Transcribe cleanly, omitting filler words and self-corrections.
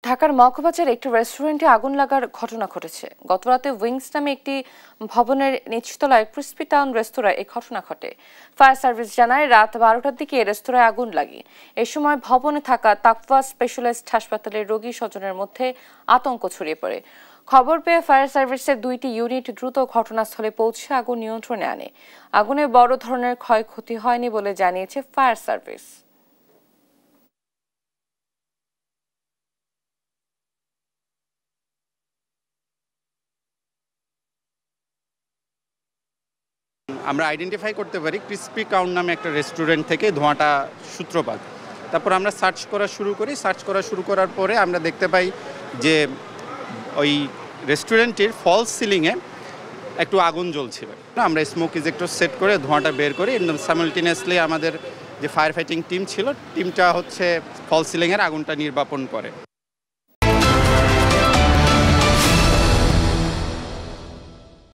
ঢাকার মগবাজার একটি রেস্টুরেন্টে আগুন লাগার ঘটনা ঘটেছে। গতরাতে উইংস নামে একটি ভবনের নিচতলায় ক্রিস্পি টাউন রেস্তোরাঁয় এই ঘটনা ঘটে। ফায়ার সার্ভিস জানায় রাত 12টার দিকে রেস্তোরাঁয় আগুন লাগে। এ সময় ভবনে থাকা তাকওয়া স্পেশালাইজড হাসপাতালের রোগী স্বজনের মধ্যে আতঙ্ক ছড়িয়ে পড়ে। খবর পেয়ে ফায়ার সার্ভিসের 2টি ইউনিট দ্রুত ঘটনাস্থলে পৌঁছে আগুন নিয়ন্ত্রণে আনে। আগুনে বড় ধরনের ক্ষয়ক্ষতি হয়নি বলে জানিয়েছে ফায়ার সার্ভিস। আমরা আইডেন্টিফাই করতে পারি ক্রিস্পি কাউন নামে একটা রেস্টুরেন্ট থেকে ধোঁয়াটা সূত্রপাত। তারপর আমরা সার্চ করা শুরু করার পরে আমরা দেখতে পাই যে ওই রেস্টুরেন্টের ফলস সিলিংয়ে একটু আগুন জ্বলছিল। আমরা স্মোক ইজেক্টর সেট করে ধোঁয়াটা বের করি। সাইমালটেনিয়াসলি আমাদের যে ফায়ার ফাইটিং টিম ছিল, টিমটা ফলস সিলিংয়ের আগুনটা নির্বাপন করে।